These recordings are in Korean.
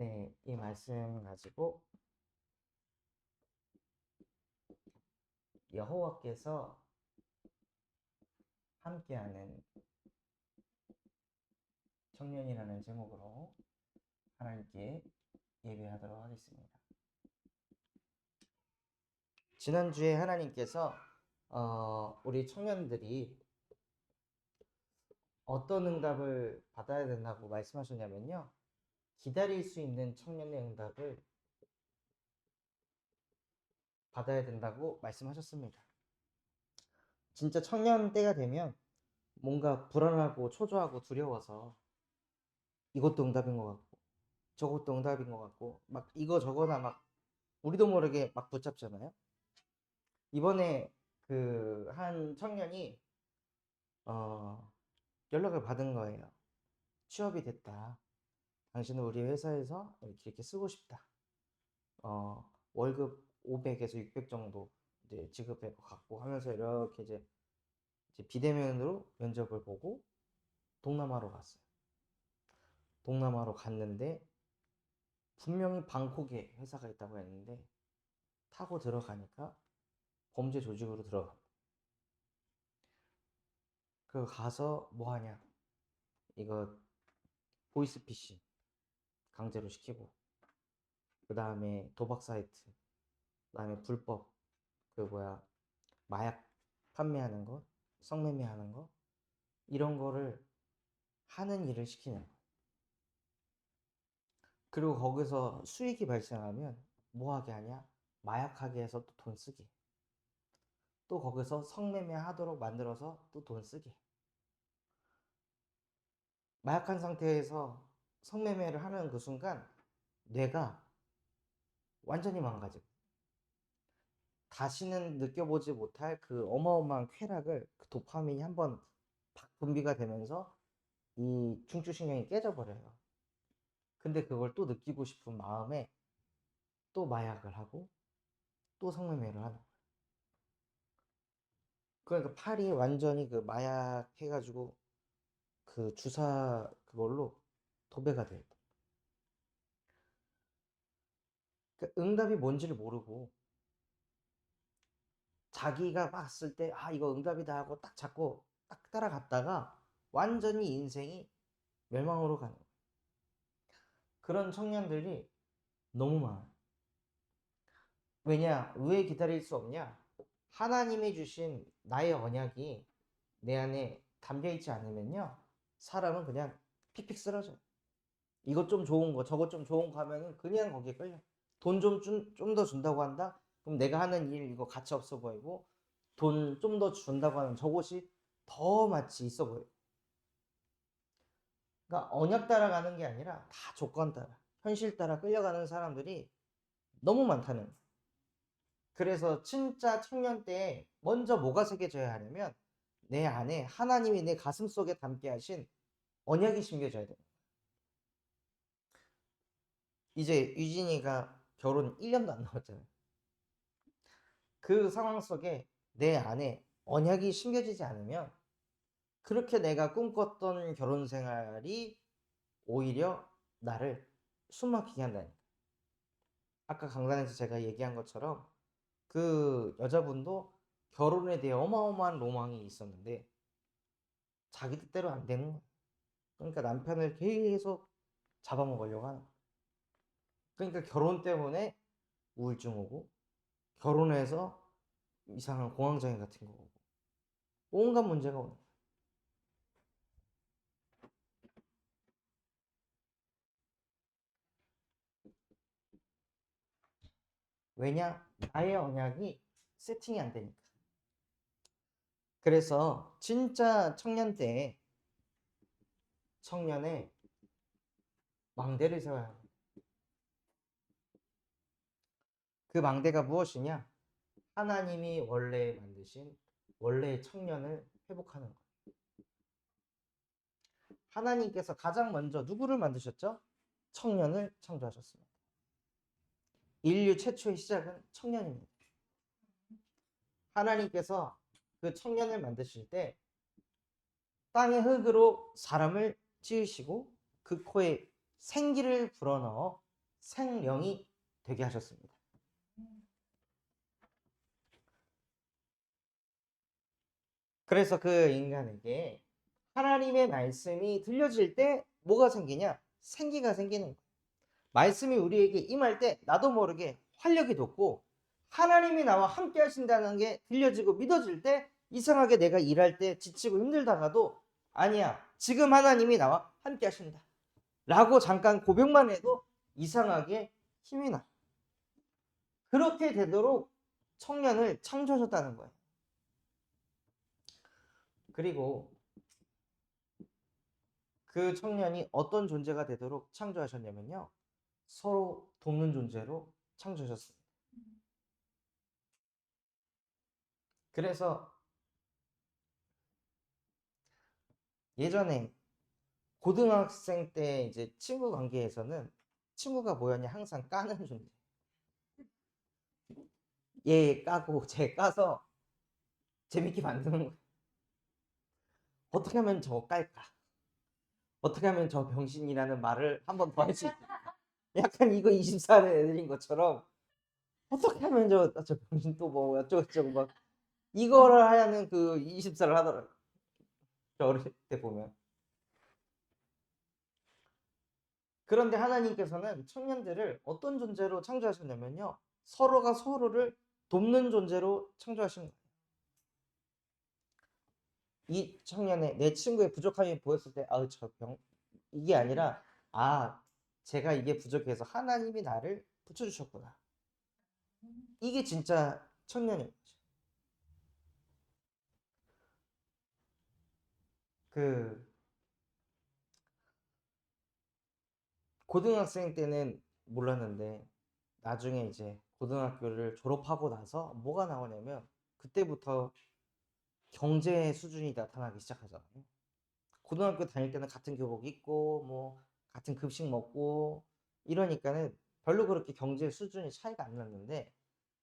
네, 이 말씀 가지고 여호와께서 함께하는 청년이라는 제목으로 하나님께 예배하도록 하겠습니다. 지난주에 하나님께서 우리 청년들이 어떤 응답을 받아야 된다고 말씀하셨냐면요. 기다릴 수 있는 청년의 응답을 받아야 된다고 말씀하셨습니다. 진짜 청년 때가 되면 뭔가 불안하고 초조하고 두려워서 이것도 응답인 것 같고 저것도 응답인 것 같고 막 이거 저거나 막 우리도 모르게 막 붙잡잖아요. 이번에 그 한 청년이 연락을 받은 거예요. 취업이 됐다. 당신은 우리 회사에서 이렇게 쓰고 싶다. 월급 500에서 600 정도 이제 지급해 갖고 하면서 이렇게 이제 비대면으로 면접을 보고 동남아로 갔어요. 동남아로 갔는데 분명히 방콕에 회사가 있다고 했는데 타고 들어가니까 범죄 조직으로 들어가. 그 가서 뭐 하냐? 이거 보이스피싱 강제로 시키고, 그 다음에 도박 사이트, 그 다음에 불법 마약 판매하는 거, 성매매하는 거, 이런 거를 하는 일을 시키는 거예요. 그리고 거기서 수익이 발생하면 뭐 하게 하냐? 마약하게 해서 또 돈 쓰게. 또 거기서 성매매 하도록 만들어서 또 돈 쓰게. 마약한 상태에서 성매매를 하는 그 순간 뇌가 완전히 망가지고 다시는 느껴보지 못할 그 어마어마한 쾌락을, 그 도파민이 한번 팍 분비가 되면서 이 중추신경이 깨져버려요. 근데 그걸 또 느끼고 싶은 마음에 또 마약을 하고 또 성매매를 하는 거예요. 그러니까 팔이 완전히 그 마약 해가지고 그 주사 그걸로 도배가 돼요. 그러니까 응답이 뭔지를 모르고 자기가 봤을 때 이거 응답이다 하고 딱 잡고 딱 따라갔다가 완전히 인생이 멸망으로 가는 거예요. 그런 청년들이 너무 많아요. 왜 기다릴 수 없냐? 하나님이 주신 나의 언약이 내 안에 담겨있지 않으면요, 사람은 그냥 픽픽 쓰러져요. 이것 좀 좋은 거, 저것 좀 좋은 거 하면은 그냥 거기에 끌려. 돈 좀 더 준다고 한다? 그럼 내가 하는 일 이거 가치 없어 보이고, 돈 좀 더 준다고 하는 저것이 더 마치 있어 보여요. 그러니까 언약 따라 가는 게 아니라 다 조건 따라, 현실 따라 끌려가는 사람들이 너무 많다는 거예요. 그래서 진짜 청년 때 먼저 뭐가 새겨져야 하냐면 내 안에 하나님이 내 가슴 속에 담게 하신 언약이 심겨져야 돼요. 이제 유진이가 결혼 1년도 안 남았잖아요. 그 상황 속에 내 안에 언약이 심겨지지 않으면 그렇게 내가 꿈꿨던 결혼 생활이 오히려 나를 숨막히게 한다니까. 아까 강단에서 제가 얘기한 것처럼 그 여자분도 결혼에 대해 어마어마한 로망이 있었는데 자기 뜻대로 안 되는 거야. 그러니까 남편을 계속 잡아먹으려고 하는 거야. 그러니까 결혼 때문에 우울증 오고, 결혼해서 이상한 공황장애 같은 거 오고, 온갖 문제가 오는 거야. 왜냐? 나의 언약이 세팅이 안 되니까. 그래서 진짜 청년 때 청년의 망대를 세워야 합니다. 그 망대가 무엇이냐? 하나님이 원래 만드신 원래의 청년을 회복하는 거예요. 하나님께서 가장 먼저 누구를 만드셨죠? 청년을 창조하셨습니다. 인류 최초의 시작은 청년입니다. 하나님께서 그 청년을 만드실 때 땅의 흙으로 사람을 지으시고 그 코에 생기를 불어넣어 생명이 되게 하셨습니다. 그래서 그 인간에게 하나님의 말씀이 들려질 때 뭐가 생기냐? 생기가 생기는 거예요. 말씀이 우리에게 임할 때 나도 모르게 활력이 돋고 하나님이 나와 함께 하신다는 게 들려지고 믿어질 때 이상하게 내가 일할 때 지치고 힘들다가도 아니야, 지금 하나님이 나와 함께 하신다 라고 잠깐 고백만 해도 이상하게 힘이 나. 그렇게 되도록 청년을 창조하셨다는 거예요. 그리고 그 청년이 어떤 존재가 되도록 창조하셨냐면요, 서로 돕는 존재로 창조하셨습니다. 그래서 예전에 고등학생 때 이제 친구 관계에서는 친구가 뭐였냐, 항상 까는 존재. 얘 까고 쟤 까서 재밌게 만드는 거야. 어떻게 하면 저거 깔까? 어떻게 하면 저 병신이라는 말을 한 번 더 할 수 있을까? 약간 이거 24는 애들인 것처럼 어떻게 하면 저 병신 또 뭐 어쩌고저쩌고 막 이거를 하는 그 24를 하더라고요. 어릴 때 보면. 그런데 하나님께서는 청년들을 어떤 존재로 창조하셨냐면요, 서로가 서로를 돕는 존재로 창조하신 거예요. 이 청년의 내 친구의 부족함이 보였을 때 아우 저 병 이게 아니라 아 제가 이게 부족해서 하나님이 나를 붙여주셨구나. 이게 진짜 청년인 거죠. 그 고등학생 때는 몰랐는데 나중에 이제 고등학교를 졸업하고 나서 뭐가 나오냐면 그때부터 경제 수준이 나타나기 시작하잖아요. 고등학교 다닐 때는 같은 교복 입고 뭐 같은 급식 먹고 이러니까는 별로 그렇게 경제 수준이 차이가 안 났는데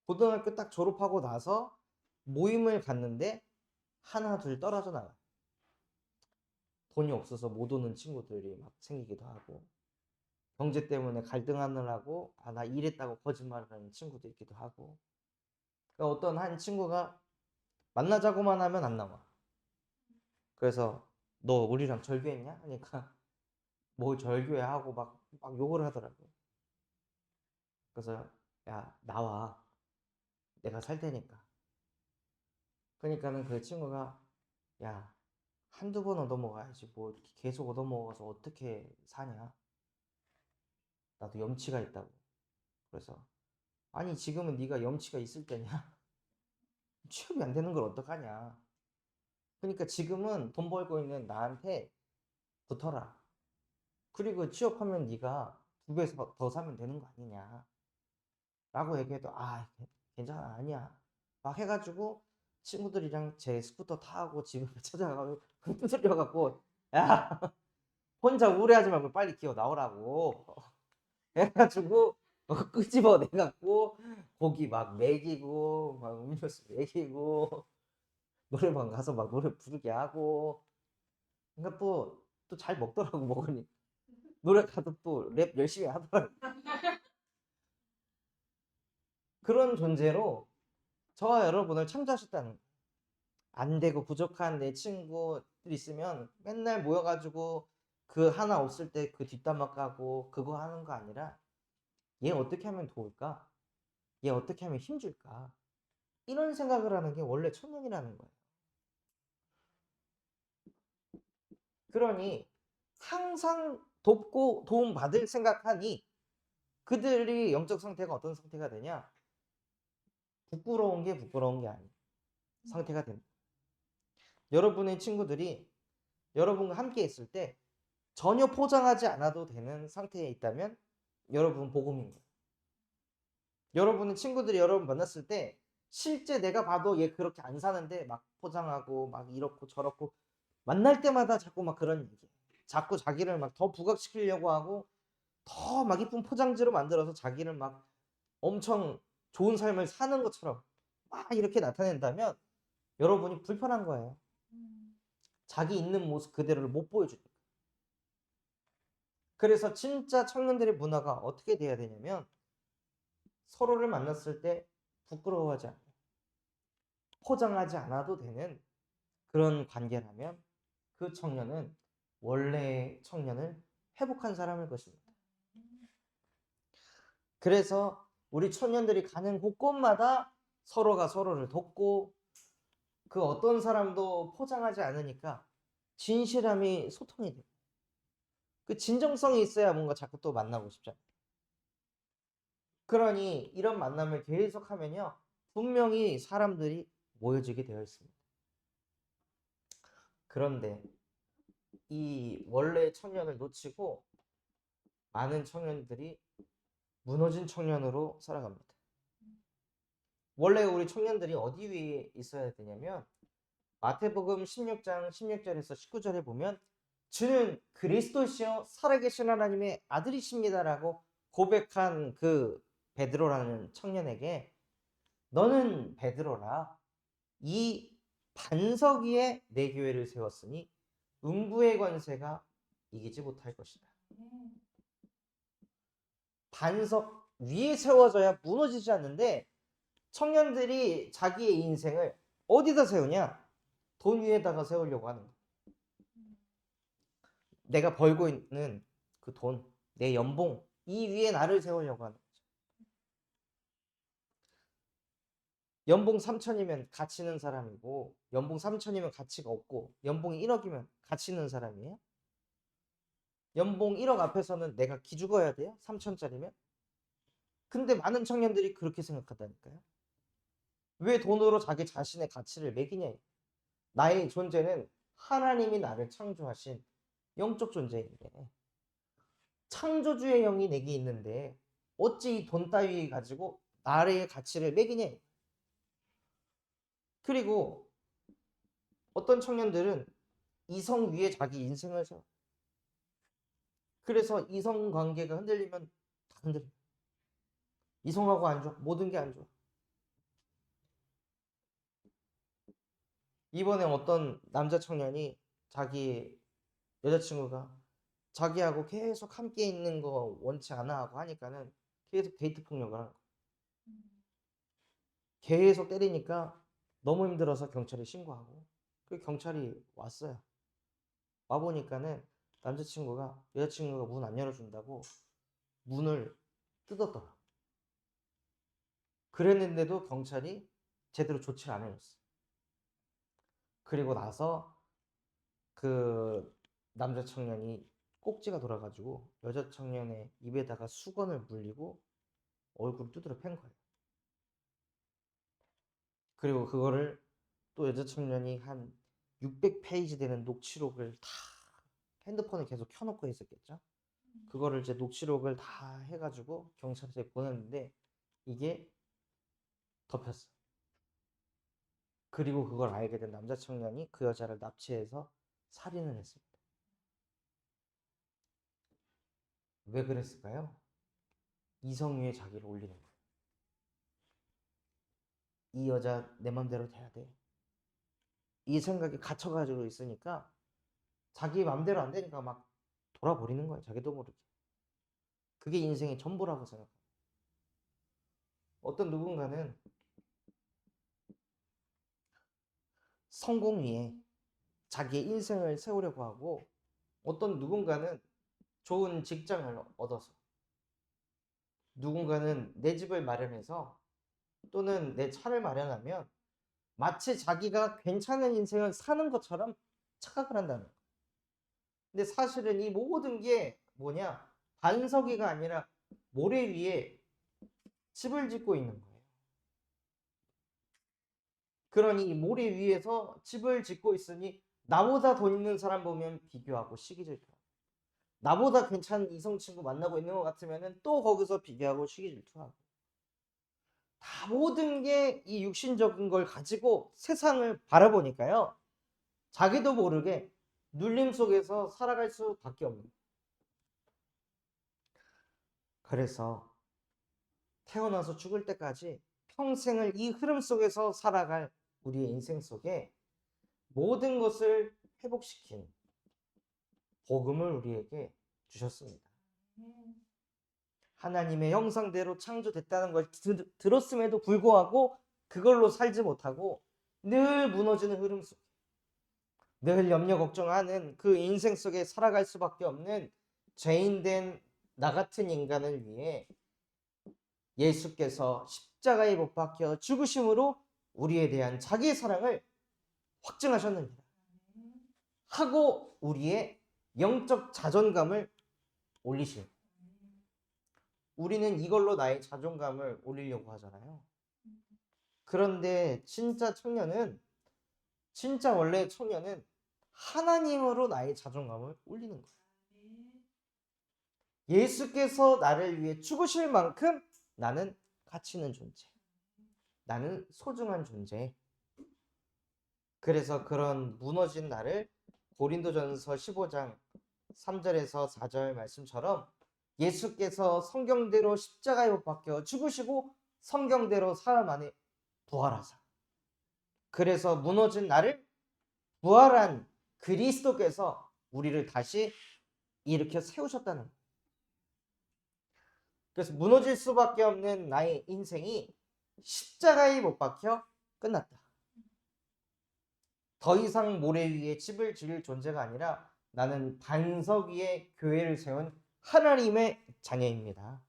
고등학교 딱 졸업하고 나서 모임을 갔는데 하나 둘 떨어져 나가요. 돈이 없어서 못 오는 친구들이 막 생기기도 하고 경제 때문에 갈등하느라고 아 나 이랬다고 거짓말을 하는 친구도 있기도 하고 그러니까 어떤 한 친구가 만나자고만 하면 안 나와. 그래서 너 우리랑 절교했냐? 하니까 뭘 절교해 하고 막 욕을 하더라고요. 그래서 야 나와 내가 살 테니까. 그러니까는 그 친구가 야 한두 번 얻어먹어야지 뭐 이렇게 계속 얻어먹어서 어떻게 사냐. 나도 염치가 있다고. 그래서 아니 지금은 네가 염치가 있을 때냐. 취업이 안 되는 걸 어떡하냐. 그러니까 지금은 돈 벌고 있는 나한테 붙어라. 그리고 취업하면 네가 두 배 더 사면 되는 거 아니냐. 라고 얘기해도 아 괜찮아 아니야. 막 해가지고 친구들이랑 제 스쿠터 타고 집에 찾아가고 두드려갖고 야 혼자 우울해하지 말고 빨리 기어 나오라고 해가지고 끄집어 내갖고 고기 막 먹이고 막 음료수 먹이고 노래방 가서 막 노래 부르게 하고 그러니까 또 잘 먹더라고 먹으니 노래 가도 또 랩 열심히 하더라고. 그런 존재로 저와 여러분을 창조하셨다는 거예요. 안 되고 부족한 내 친구들 있으면 맨날 모여가지고 그 하나 없을 때 그 뒷담화 까고 그거 하는 거 아니라 얘 어떻게 하면 도울까? 얘 어떻게 하면 힘줄까? 이런 생각을 하는 게 원래 청년이라는 거예요. 그러니 항상 돕고 도움받을 생각하니 그들이 영적 상태가 어떤 상태가 되냐? 부끄러운 게 부끄러운 게 아니에요. 상태가 됩니다. 여러분의 친구들이 여러분과 함께 있을 때 전혀 포장하지 않아도 되는 상태에 있다면 여러분 복음인 거예요. 여러분의 친구들이 여러분 만났을 때 실제 내가 봐도 얘 그렇게 안 사는데 막 포장하고 막 이렇고 저렇고 만날 때마다 자꾸 막 그런 얘기. 자꾸 자기를 막 더 부각시키려고 하고 더 막 이쁜 포장지로 만들어서 자기를 막 엄청 좋은 삶을 사는 것처럼 막 이렇게 나타낸다면 여러분이 불편한 거예요. 자기 있는 모습 그대로를 못 보여주니까. 그래서 진짜 청년들의 문화가 어떻게 돼야 되냐면 서로를 만났을 때 부끄러워하지 않고 포장하지 않아도 되는 그런 관계라면 그 청년은 원래의 청년을 회복한 사람일 것입니다. 그래서 우리 청년들이 가는 곳곳마다 서로가 서로를 돕고 그 어떤 사람도 포장하지 않으니까 진실함이 소통이 돼요. 그 진정성이 있어야 뭔가 자꾸 또 만나고 싶잖아요. 그러니 이런 만남을 계속하면요. 분명히 사람들이 모여지게 되어 있습니다. 그런데 이 원래 청년을 놓치고 많은 청년들이 무너진 청년으로 살아갑니다. 원래 우리 청년들이 어디 위에 있어야 되냐면 마태복음 16장 16절에서 19절에 보면 주는 그리스도시요 살아계신 하나님의 아들이십니다라고 고백한 그 베드로라는 청년에게 너는 베드로라 이 반석 위에 내 교회를 세웠으니 음부의 권세가 이기지 못할 것이다. 반석 위에 세워져야 무너지지 않는데 청년들이 자기의 인생을 어디다 세우냐? 돈 위에다가 세우려고 하는 거야. 내가 벌고 있는 그 돈, 내 연봉 이 위에 나를 세우려고 하는 거죠. 연봉 3천이면 가치 있는 사람이고 연봉 3천이면 가치가 없고 연봉이 1억이면 가치 있는 사람이에요? 연봉 1억 앞에서는 내가 기죽어야 돼요? 3천짜리면? 근데 많은 청년들이 그렇게 생각한다니까요. 왜 돈으로 자기 자신의 가치를 매기냐? 나의 존재는 하나님이 나를 창조하신 영적 존재인데 창조주의 영이 내게 있는데 어찌 이 돈 따위 가지고 나의 가치를 매기냐? 그리고 어떤 청년들은 이성 위에 자기 인생을 세워. 그래서 이성 관계가 흔들리면 다 흔들려. 이성하고 안 좋아. 모든 게 안 좋아. 이번에 어떤 남자 청년이 자기 여자친구가 자기하고 계속 함께 있는 거 원치 않아 하고 하니까는 계속 데이트 폭력을 하는 거야. 계속 때리니까 너무 힘들어서 경찰에 신고하고 그 경찰이 왔어요. 와보니까는 남자친구가 여자친구가 문 안 열어준다고 문을 뜯었더라. 그랬는데도 경찰이 제대로 조치를 안 해줬어. 그리고 나서 그 남자 청년이 꼭지가 돌아가지고 여자 청년의 입에다가 수건을 물리고 얼굴 두드려 팬 거예요. 그리고 그거를 또 여자 청년이 한 600페이지 되는 녹취록을 다 핸드폰에 계속 켜놓고 있었겠죠. 그거를 이제 녹취록을 다 해가지고 경찰서에 보냈는데 이게 덮였어. 그리고 그걸 알게 된 남자 청년이 그 여자를 납치해서 살인을 했습니다. 왜 그랬을까요? 이성 위에 자기를 올리는 거예요. 이 여자 내 맘대로 돼야 돼. 이 생각에 갇혀가지고 있으니까 자기 맘대로 안 되니까 막 돌아버리는 거예요. 자기도 모르게. 그게 인생의 전부라고 생각해요. 어떤 누군가는 성공 위에 자기의 인생을 세우려고 하고 어떤 누군가는 좋은 직장을 얻어서 누군가는 내 집을 마련해서 또는 내 차를 마련하면 마치 자기가 괜찮은 인생을 사는 것처럼 착각을 한다는 거예요. 근데 사실은 이 모든 게 뭐냐? 반석이가 아니라 모래 위에 집을 짓고 있는 거예요. 그러니 이 모래 위에서 집을 짓고 있으니 나보다 돈 있는 사람 보면 비교하고 시기 질투하고 나보다 괜찮은 이성 친구 만나고 있는 것 같으면 또 거기서 비교하고 시기 질투하고 다 모든 게 이 육신적인 걸 가지고 세상을 바라보니까요. 자기도 모르게 눌림 속에서 살아갈 수밖에 없는 거예요. 그래서 태어나서 죽을 때까지 평생을 이 흐름 속에서 살아갈 우리의 인생 속에 모든 것을 회복시킨 복음을 우리에게 주셨습니다. 하나님의 형상대로 창조됐다는 걸 들었음에도 불구하고 그걸로 살지 못하고 늘 무너지는 흐름 속, 늘 염려 걱정하는 그 인생 속에 살아갈 수밖에 없는 죄인된 나 같은 인간을 위해 예수께서 십자가에 못 박혀 죽으심으로 우리에 대한 자기의 사랑을 확증하셨느니라 하고 우리의 영적 자존감을 올리실. 우리는 이걸로 나의 자존감을 올리려고 하잖아요. 그런데 진짜 원래 청년은 하나님으로 나의 자존감을 올리는 거예요. 예수께서 나를 위해 죽으실 만큼 나는 가치 있는 존재. 나는 소중한 존재. 그래서 그런 무너진 나를 고린도전서 15장 3절에서 4절 말씀처럼 예수께서 성경대로 십자가에 못 박혀 죽으시고 성경대로 사흘 안에 부활하사. 그래서 무너진 나를 부활한 그리스도께서 우리를 다시 일으켜 세우셨다는 거예요. 그래서 무너질 수밖에 없는 나의 인생이 십자가에 못 박혀 끝났다. 더 이상 모래 위에 집을 지을 존재가 아니라 나는 반석 위에 교회를 세운 하나님의 자녀입니다.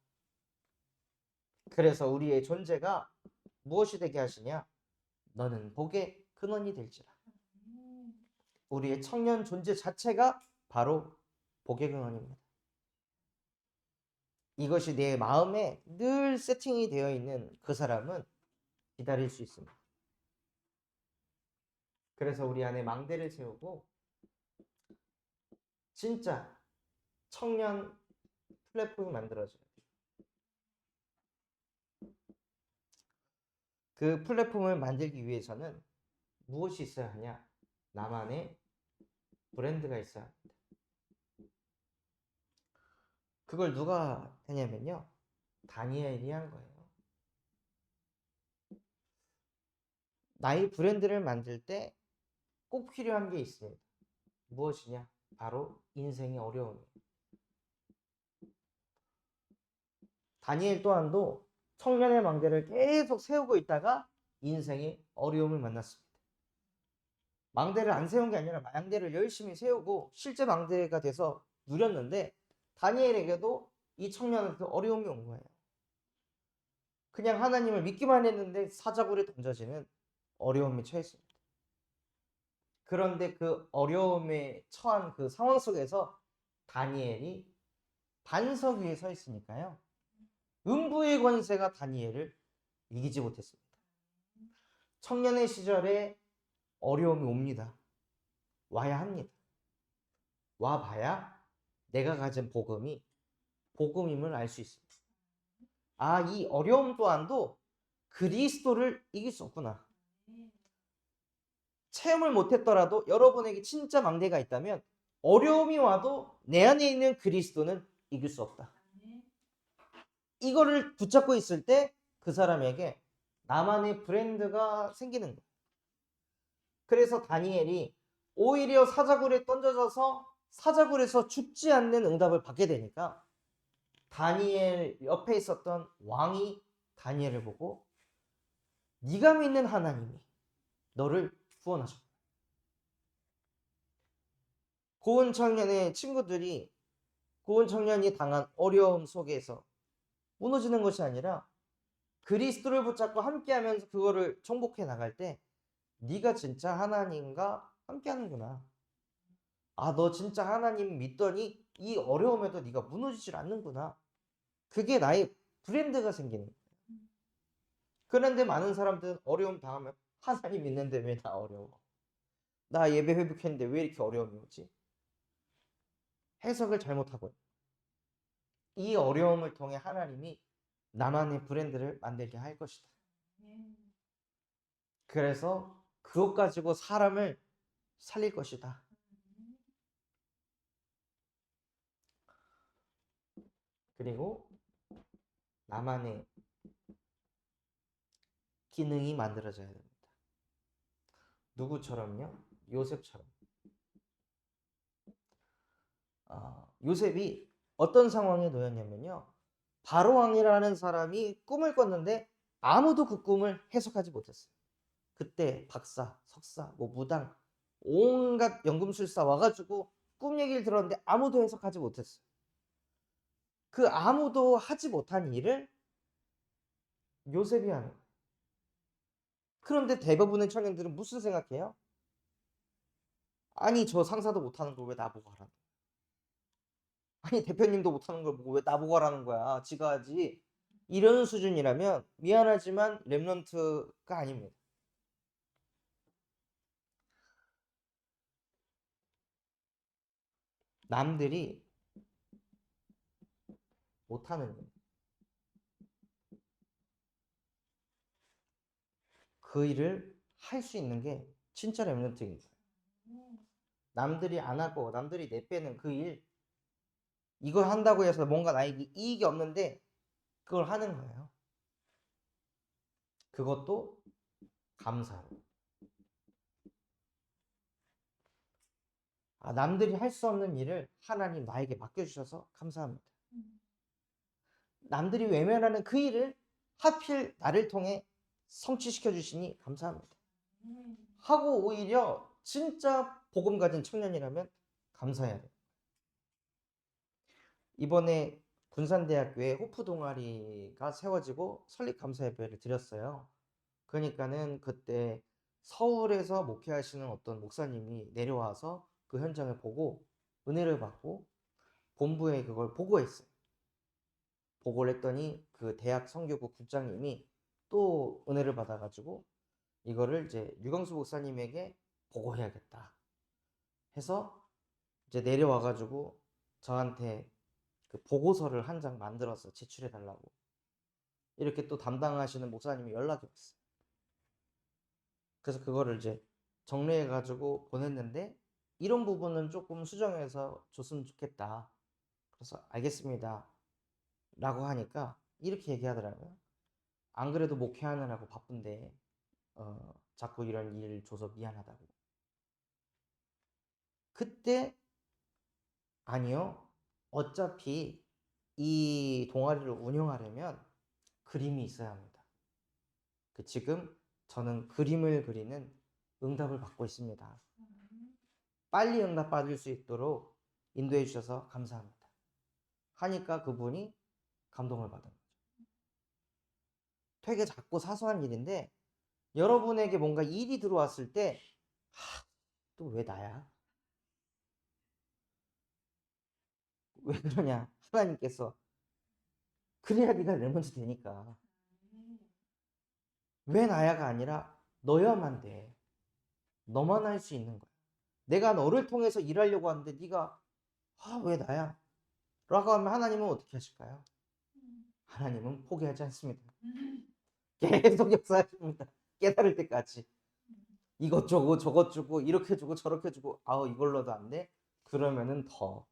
그래서 우리의 존재가 무엇이 되게 하시냐? 너는 복의 근원이 될지라. 우리의 청년 존재 자체가 바로 복의 근원입니다. 이것이 내 마음에 늘 세팅이 되어 있는 그 사람은 기다릴 수 있습니다. 그래서 우리 안에 망대를 세우고 진짜 청년 플랫폼이 만들어져요. 그 플랫폼을 만들기 위해서는 무엇이 있어야 하냐? 나만의 브랜드가 있어야 합니다. 그걸 누가 했냐면요. 다니엘이 한 거예요. 나의 브랜드를 만들 때 꼭 필요한 게 있습니다. 무엇이냐? 바로 인생의 어려움이에요. 다니엘 또한도 청년의 망대를 계속 세우고 있다가 인생의 어려움을 만났습니다. 망대를 안 세운 게 아니라 망대를 열심히 세우고 실제 망대가 돼서 누렸는데 다니엘에게도 이 청년한테 어려움이 온 거예요. 그냥 하나님을 믿기만 했는데 사자굴에 던져지는 어려움에 처했습니다. 그런데 그 어려움에 처한 그 상황 속에서 다니엘이 반석 위에 서 있으니까요. 음부의 권세가 다니엘을 이기지 못했습니다. 청년의 시절에 어려움이 옵니다. 와야 합니다. 와봐야 내가 가진 복음이 복음임을 알 수 있습니다. 아, 이 어려움 또한도 그리스도를 이길 수 없구나. 체험을 못했더라도 여러분에게 진짜 망대가 있다면 어려움이 와도 내 안에 있는 그리스도는 이길 수 없다. 이거를 붙잡고 있을 때 그 사람에게 나만의 브랜드가 생기는 거예요. 그래서 다니엘이 오히려 사자굴에 던져져서 사자굴에서 죽지 않는 응답을 받게 되니까 다니엘 옆에 있었던 왕이 다니엘을 보고 네가 믿는 하나님이 너를 구원하셨다. 고은 청년의 친구들이 고은 청년이 당한 어려움 속에서 무너지는 것이 아니라 그리스도를 붙잡고 함께하면서 그거를 정복해 나갈 때 네가 진짜 하나님과 함께하는구나. 아, 너 진짜 하나님 믿더니 이 어려움에도 네가 무너지질 않는구나. 그게 나의 브랜드가 생기는 거예요. 그런데 많은 사람들은 어려움 당하면 하나님 믿는데 왜 나 어려워? 나 예배 회복했는데 왜 이렇게 어려움이 오지? 해석을 잘못하고 이 어려움을 통해 하나님이 나만의 브랜드를 만들게 할 것이다. 그래서 그것 가지고 사람을 살릴 것이다. 그리고 나만의 기능이 만들어져야 됩니다. 누구처럼요? 요셉처럼. 요셉이 어떤 상황에 놓였냐면요. 바로왕이라는 사람이 꿈을 꿨는데 아무도 그 꿈을 해석하지 못했어요. 그때 박사, 석사, 뭐 무당, 온갖 연금술사 와가지고 꿈 얘기를 들었는데 아무도 해석하지 못했어요. 그 아무도 하지 못한 일을 요셉이 하는 거예요. 그런데 대부분의 청년들은 무슨 생각해요? 아니 저 상사도 못하는 걸 왜 나보고 하라는 거야. 아니 대표님도 못하는 걸 보고 왜 나보고 하라는 거야. 지가 하지. 이런 수준이라면 미안하지만 랩런트가 아닙니다. 남들이 못하는 일. 그 일을 할 수 있는 게 진짜 랩런트입니다. 남들이 안 하고 남들이 내빼는 그 일, 이걸 한다고 해서 뭔가 나에게 이익이 없는데 그걸 하는 거예요. 그것도 감사로. 남들이 할 수 없는 일을 하나님 나에게 맡겨주셔서 감사합니다. 남들이 외면하는 그 일을 하필 나를 통해 성취시켜 주시니 감사합니다. 하고 오히려 진짜 복음 가진 청년이라면 감사해야 돼요. 이번에 군산대학교에 호프 동아리가 세워지고 설립 감사 예배를 드렸어요. 그러니까는 그때 서울에서 목회하시는 어떤 목사님이 내려와서 그 현장을 보고 은혜를 받고 본부에 그걸 보고했어요. 보고를 했더니 그 대학 선교부 국장님이 또 은혜를 받아가지고 이거를 이제 유광수 목사님에게 보고해야겠다 해서 이제 내려와가지고 저한테 그 보고서를 한 장 만들어서 제출해 달라고 이렇게 또 담당하시는 목사님이 연락이 왔어요. 그래서 그거를 이제 정리해가지고 보냈는데 이런 부분은 조금 수정해서 줬으면 좋겠다. 그래서 알겠습니다. 라고 하니까 이렇게 얘기하더라고요. 안 그래도 목회하느라고 바쁜데 자꾸 이런 일 줘서 미안하다고. 그때 아니요. 어차피 이 동아리를 운영하려면 그림이 있어야 합니다. 지금 저는 그림을 그리는 응답을 받고 있습니다. 빨리 응답 받을 수 있도록 인도해 주셔서 감사합니다. 하니까 그분이 감동을 받은 거죠. 되게 작고 사소한 일인데 여러분에게 뭔가 일이 들어왔을 때 또 왜 나야? 왜 그러냐? 하나님께서 그래야 네가 레몬즈 되니까. 왜 나야가 아니라 너야만 돼. 너만 할 수 있는 거야. 내가 너를 통해서 일하려고 하는데 네가 왜 나야? 라고 하면 하나님은 어떻게 하실까요? 하나님은 포기하지 않습니다. 계속 역사하십니다. 깨달을 때까지. 이것 주고 저것 주고 이렇게 주고 저렇게 주고 이걸로도 안 돼? 그러면은 더.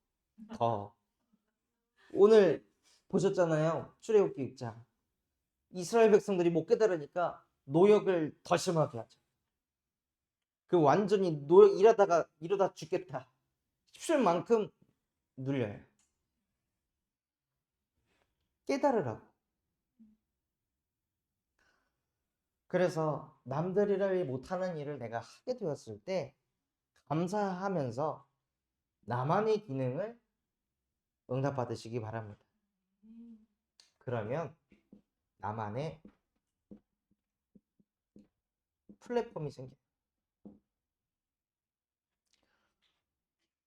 오늘 보셨잖아요. 출애굽기 6장. 이스라엘 백성들이 못 깨달으니까 노역을 더 심하게 하죠. 그 완전히 노역 이러다 죽겠다 싶을 만큼 눌려요. 깨달으라고. 그래서 남들이 못하는 일을 내가 하게 되었을 때 감사하면서 나만의 기능을 응답받으시기 바랍니다. 그러면 나만의 플랫폼이 생겨요.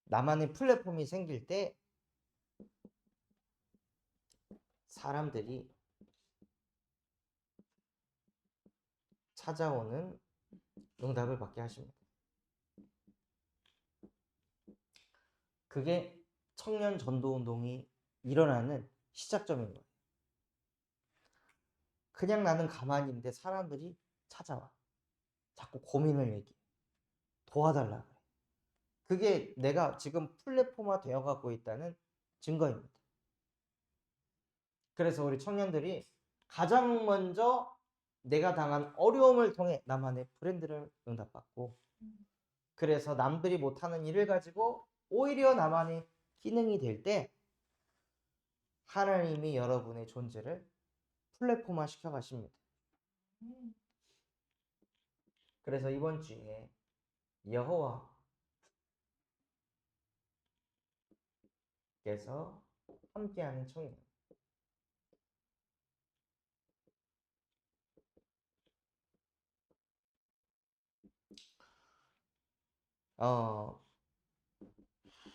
나만의 플랫폼이 생길 때 사람들이 찾아오는 응답을 받게 하십니다. 그게 청년 전도 운동이 일어나는 시작점인 거예요. 그냥 나는 가만히 있는데 사람들이 찾아와. 자꾸 고민을 얘기해. 도와달라 그래. 그게 내가 지금 플랫폼화 되어 가고 있다는 증거입니다. 그래서 우리 청년들이 가장 먼저 내가 당한 어려움을 통해 나만의 브랜드를 응답받고 그래서 남들이 못하는 일을 가지고 오히려 나만의 기능이 될 때 하나님이 여러분의 존재를 플랫폼화 시켜 가십니다. 그래서 이번 주에 여호와께서 함께하는 청년.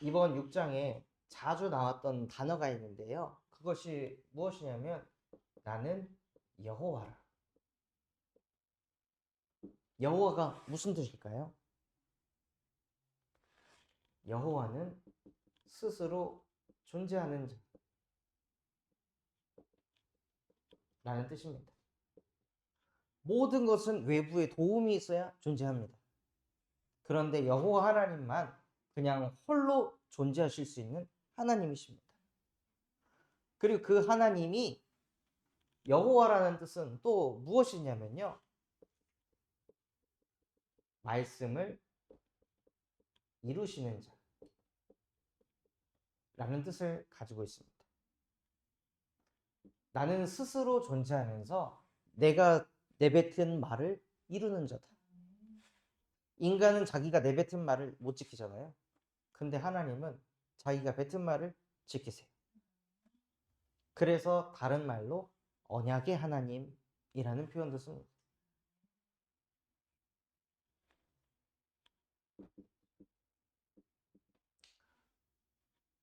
이번 6장에 자주 나왔던 단어가 있는데요. 그것이 무엇이냐면 나는 여호와라. 여호와가 무슨 뜻일까요? 여호와는 스스로 존재하는 자라는 뜻입니다. 모든 것은 외부에 도움이 있어야 존재합니다. 그런데 여호와 하나님만 그냥 홀로 존재하실 수 있는 하나님이십니다. 그리고 그 하나님이 여호와라는 뜻은 또 무엇이냐면요. 말씀을 이루시는 자라는 뜻을 가지고 있습니다. 나는 스스로 존재하면서 내가 내뱉은 말을 이루는 자다. 인간은 자기가 내뱉은 말을 못 지키잖아요. 근데 하나님은 자기가 뱉은 말을 지키세요. 그래서 다른 말로 언약의 하나님이라는 표현도 씁니다.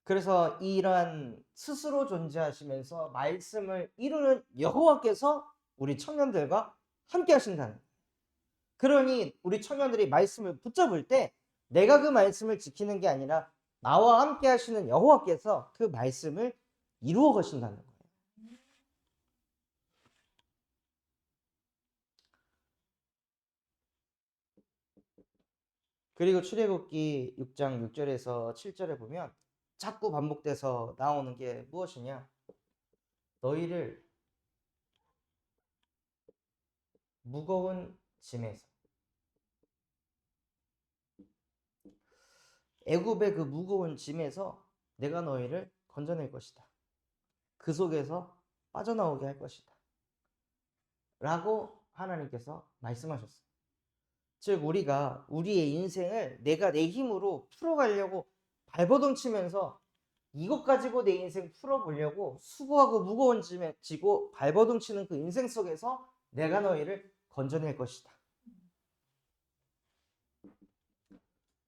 그래서 이러한 스스로 존재하시면서 말씀을 이루는 여호와께서 우리 청년들과 함께 하신다는 거예요. 그러니 우리 청년들이 말씀을 붙잡을 때 내가 그 말씀을 지키는 게 아니라 나와 함께 하시는 여호와께서 그 말씀을 이루어 가신다는 거예요. 그리고 출애굽기 6장 6절에서 7절에 보면 자꾸 반복돼서 나오는 게 무엇이냐? 너희를 무거운 짐에서, 애굽의 그 무거운 짐에서 내가 너희를 건져낼 것이다. 그 속에서 빠져나오게 할 것이다. 라고 하나님께서 말씀하셨어요. 즉 우리가 우리의 인생을 내가 내 힘으로 풀어가려고 발버둥 치면서 이것 가지고 내 인생 풀어보려고 수고하고 무거운 짐에 지고 발버둥 치는 그 인생 속에서 내가 너희를 건져낼 것이다.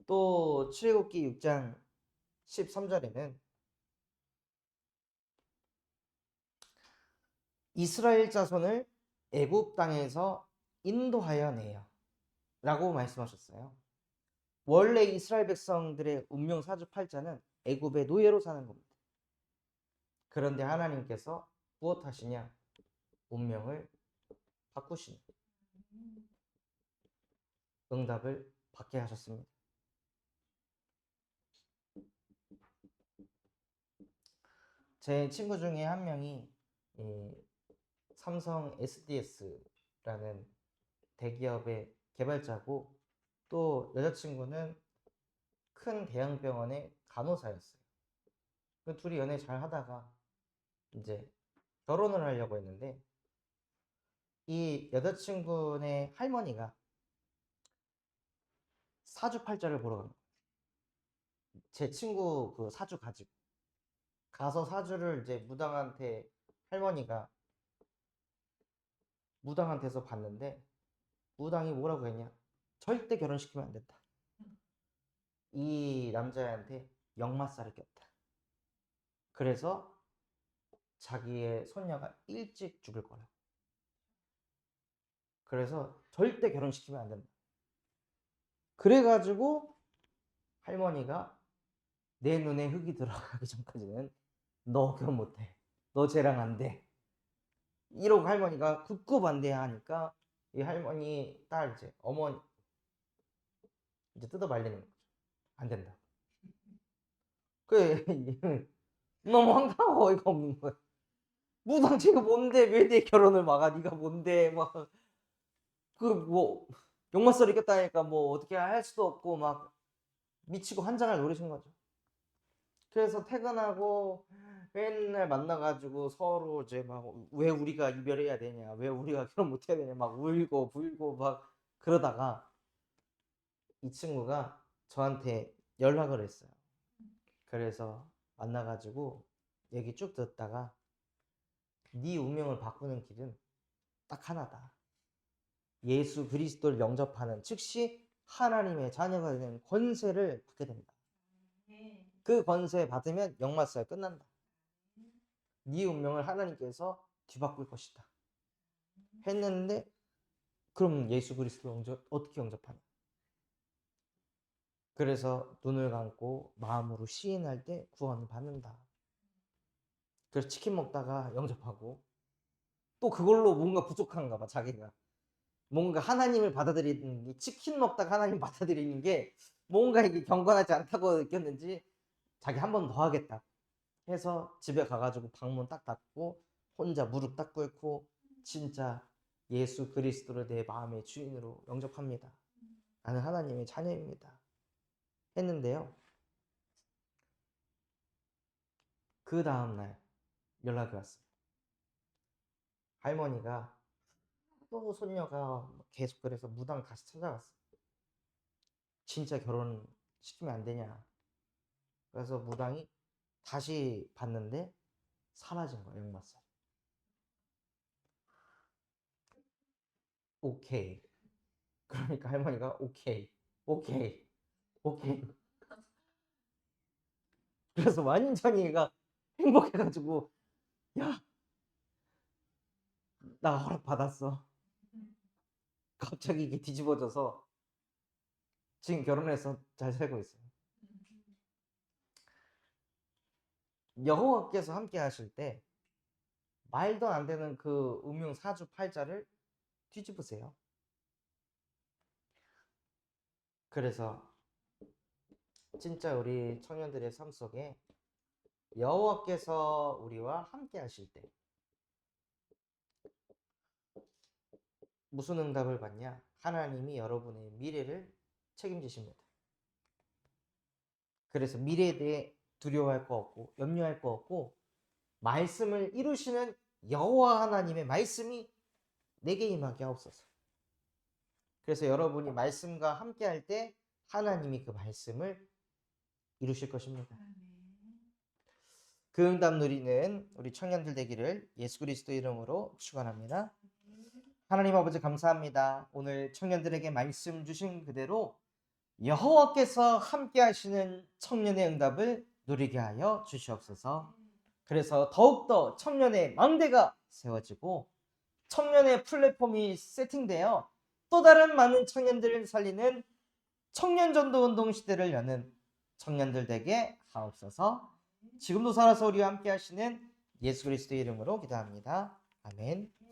또 출애굽기 6장 13절에는 이스라엘 자손을 애굽 땅에서 인도하여 내요 라고 말씀하셨어요. 원래 이스라엘 백성들의 운명 사주팔자는 애굽의 노예로 사는 겁니다. 그런데 하나님께서 무엇하시냐? 운명을 바꾸시는 응답을 받게 하셨습니다. 제 친구 중에 한 명이 삼성 SDS라는 대기업의 개발자고 또 여자친구는 큰 대형병원의 간호사였어요. 그 둘이 연애 잘 하다가 이제 결혼을 하려고 했는데 이 여자친구네 할머니가 사주팔자를 보러 간 거예요. 제 친구 그 사주 가지고 가서 사주를 이제 할머니가 무당한테서 봤는데 무당이 뭐라고 했냐? 절대 결혼시키면 안 된다. 이 남자애한테 역마살을 꼈다. 그래서 자기의 손녀가 일찍 죽을 거라고. 그래서 절대 결혼시키면 안 된다. 그래가지고 할머니가 내 눈에 흙이 들어가기 전까지는 너 결혼 못해. 너 쟤랑 안 돼. 이러고 할머니가 극구 반대하니까 이 할머니 딸 이제 어머니 이제 뜯어 말리는 거죠. 안 된다. 그 너무 황당하고 어이가 없는 거야. 무당 지금 뭔데 왜 내 결혼을 막아? 네가 뭔데 막 그 뭐 역마살이 꼈다니까 뭐 어떻게 할 수도 없고 막 미치고 환장할 노릇인 거죠. 그래서 퇴근하고 맨날 만나가지고 서로 이제 막 왜 우리가 이별해야 되냐, 왜 우리가 결혼 못 해야 되냐, 막 울고 불고 막 그러다가 이 친구가 저한테 연락을 했어요. 그래서 만나가지고 얘기 쭉 듣다가 네 운명을 바꾸는 길은 딱 하나다. 예수 그리스도를 영접하는 즉시 하나님의 자녀가 되는 권세를 받게 된다. 그 권세 받으면 역마살 끝난다. 네 운명을 하나님께서 뒤바꿀 것이다. 했는데 그럼 예수 그리스도 어떻게 영접하냐? 그래서 눈을 감고 마음으로 시인할 때 구원을 받는다. 그래서 치킨 먹다가 영접하고 또 그걸로 뭔가 부족한가 봐 자기가. 뭔가 하나님을 받아들이는 게 치킨 먹다가 하나님 받아들이는 게 뭔가 이게 경건하지 않다고 느꼈는지 자기 한 번 더 하겠다 해서 집에 가가지고 방문 딱 닫고 혼자 무릎 딱 꿇고 진짜 예수 그리스도를 내 마음의 주인으로 영접합니다. 나는 하나님의 자녀입니다. 했는데요. 그 다음날 연락이 왔어요. 할머니가 또 손녀가 계속 그래서 무당 다시 찾아갔어요. 진짜 결혼시키면 안 되냐. 그래서 무당이 다시 봤는데 사라진 거예요. 역마살. 오케이. 그러니까 할머니가 오케이 오케이 오케이. 그래서 완전히 얘가 행복해가지고 야 나 허락 받았어. 갑자기 이게 뒤집어져서 지금 결혼해서 잘 살고 있어요. 여호와께서 함께 하실 때 말도 안 되는 그 음용 사주 팔자를 뒤집으세요. 그래서 진짜 우리 청년들의 삶 속에 여호와께서 우리와 함께 하실 때 무슨 응답을 받냐? 하나님이 여러분의 미래를 책임지십니다. 그래서 미래에 대해 두려워할 거 없고 염려할 거 없고 말씀을 이루시는 여호와 하나님의 말씀이 내게 임하게 하옵소서. 그래서 여러분이 말씀과 함께 할 때 하나님이 그 말씀을 이루실 것입니다. 그 응답 누리는 우리 청년들 되기를 예수 그리스도 이름으로 축원합니다. 하나님 아버지 감사합니다. 오늘 청년들에게 말씀 주신 그대로 여호와께서 함께 하시는 청년의 응답을 누리게 하여 주시옵소서. 그래서 더욱더 청년의 망대가 세워지고 청년의 플랫폼이 세팅되어 또 다른 많은 청년들을 살리는 청년전도운동 시대를 여는 청년들 되게 하옵소서. 지금도 살아서 우리와 함께 하시는 예수 그리스도의 이름으로 기도합니다. 아멘.